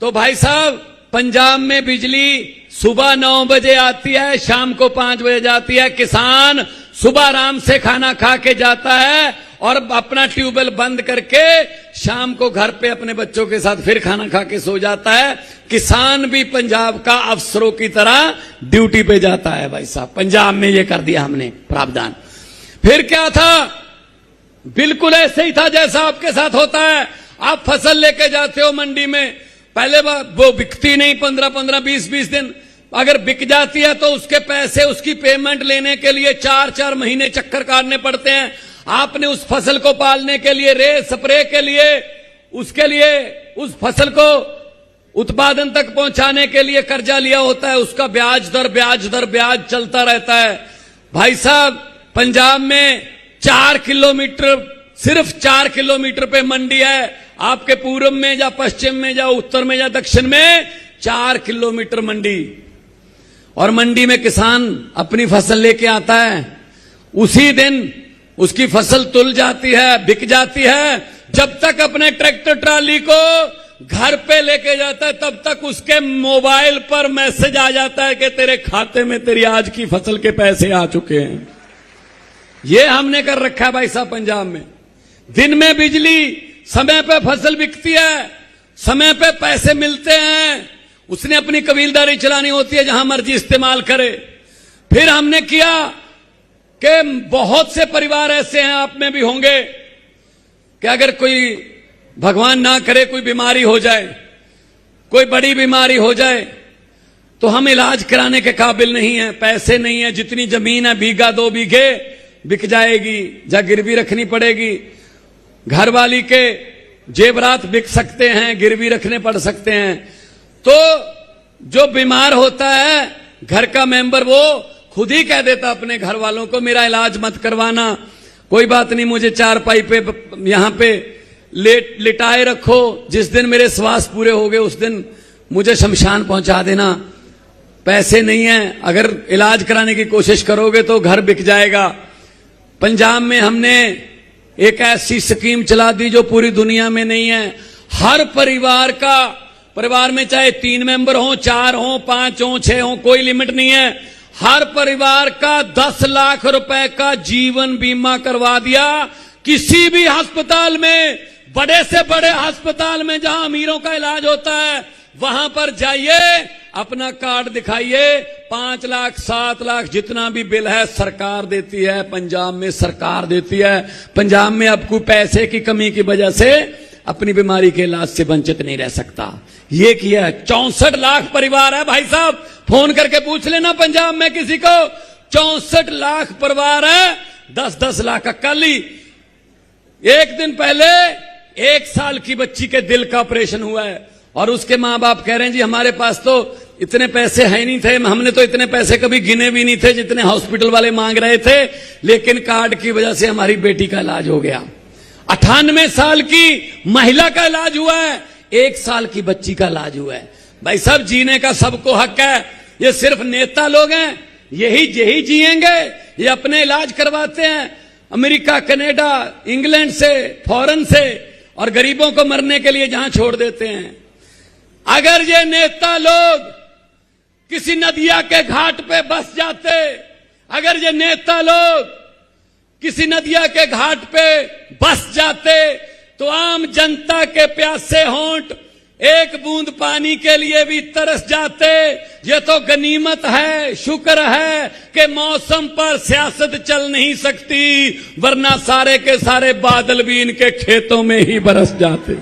तो भाई साहब, पंजाब में बिजली सुबह 9 बजे आती है, शाम को 5 बजे जाती है। किसान सुबह आराम से खाना खा के जाता है और अपना ट्यूबवेल बंद करके शाम को घर पे अपने बच्चों के साथ फिर खाना खा के सो जाता है। किसान भी पंजाब का अफसरों की तरह ड्यूटी पे जाता है। भाई साहब, पंजाब में ये कर दिया हमने प्रावधान। फिर क्या था? बिल्कुल ऐसे ही था जैसा आपके साथ होता है। आप फसल लेके जाते हो मंडी में, पहले वो बिकती नहीं 15-15, 20-20 दिन। अगर बिक जाती है तो उसके पैसे, उसकी पेमेंट लेने के लिए 4-4 महीने चक्कर काटने पड़ते हैं। आपने उस फसल को पालने के लिए, रे स्प्रे के लिए, उसके लिए उस फसल को उत्पादन तक पहुंचाने के लिए कर्जा लिया होता है। उसका ब्याज दर चलता रहता है। भाई साहब, पंजाब में 4 किलोमीटर, सिर्फ 4 किलोमीटर पे मंडी है। आपके पूर्व में या पश्चिम में या उत्तर में या दक्षिण में 4 किलोमीटर मंडी। और मंडी में किसान अपनी फसल लेके आता है, उसी दिन उसकी फसल तुल जाती है, बिक जाती है। जब तक अपने ट्रैक्टर ट्राली को घर पे लेके जाता है, तब तक उसके मोबाइल पर मैसेज आ जाता है कि तेरे खाते में तेरी आज की फसल के पैसे आ चुके हैं। ये हमने कर रखा है भाई साहब पंजाब में। दिन में बिजली, समय पे फसल बिकती है, समय पे पैसे मिलते हैं। उसने अपनी कबीलदारी चलानी होती है, जहां मर्जी इस्तेमाल करे। फिर हमने किया कि बहुत से परिवार ऐसे हैं, आप में भी होंगे, कि अगर कोई भगवान ना करे कोई बीमारी हो जाए, कोई बड़ी बीमारी हो जाए, तो हम इलाज कराने के काबिल नहीं है, पैसे नहीं है। जितनी जमीन है, बीघा 2 बीघे बिक जाएगी, या गिरवी रखनी पड़ेगी। घर वाली के जेवरात बिक सकते हैं, गिरवी रखने पड़ सकते हैं। तो जो बीमार होता है, घर का मेंबर, वो खुद ही कह देता अपने घर वालों को, मेरा इलाज मत करवाना, कोई बात नहीं, मुझे चारपाई पे यहां पे लिटाए रखो, जिस दिन मेरे श्वास पूरे हो गए उस दिन मुझे शमशान पहुंचा देना। पैसे नहीं है, अगर इलाज कराने की कोशिश करोगे तो घर बिक जाएगा। पंजाब में हमने एक ऐसी स्कीम चला दी जो पूरी दुनिया में नहीं है। हर परिवार में चाहे 3 मेंबर हो, 4 हो, 5 हो, 6 हो, कोई लिमिट नहीं है। हर परिवार का 10 लाख रुपए का जीवन बीमा करवा दिया। किसी भी अस्पताल में, बड़े से बड़े अस्पताल में जहां अमीरों का इलाज होता है, वहां पर जाइए, अपना कार्ड दिखाइए, 5 लाख, 7 लाख, जितना भी बिल है सरकार देती है। पंजाब में सरकार देती है। पंजाब में अब कोई पैसे की कमी की वजह से अपनी बीमारी के इलाज से वंचित नहीं रह सकता। ये किया है। 64 लाख परिवार है भाई साहब, फोन करके पूछ लेना पंजाब में किसी को, 64 लाख परिवार है। 10-10 लाख का। कल ही एक दिन पहले 1 साल की बच्ची के दिल का ऑपरेशन हुआ है, और उसके मां बाप कह रहे हैं जी हमारे पास तो इतने पैसे है नहीं थे, हमने तो इतने पैसे कभी गिने भी नहीं थे जितने हॉस्पिटल वाले मांग रहे थे, लेकिन कार्ड की वजह से हमारी बेटी का इलाज हो गया। 98 साल की महिला का इलाज हुआ है, 1 साल की बच्ची का इलाज हुआ है। भाई साहब, जीने का सबको हक है। ये सिर्फ नेता लोग हैं, यही जिएंगे, ये अपने इलाज करवाते हैं अमेरिका, कनाडा, इंग्लैंड से, फॉरेन से, और गरीबों को मरने के लिए जहां छोड़ देते हैं। अगर ये नेता लोग किसी नदिया के घाट पे बस जाते, अगर ये नेता लोग किसी नदिया के घाट पे बस जाते, तो आम जनता के प्यासे होंठ एक बूंद पानी के लिए भी तरस जाते। ये तो गनीमत है, शुक्र है कि मौसम पर सियासत चल नहीं सकती, वरना सारे के सारे बादल भी इनके खेतों में ही बरस जाते।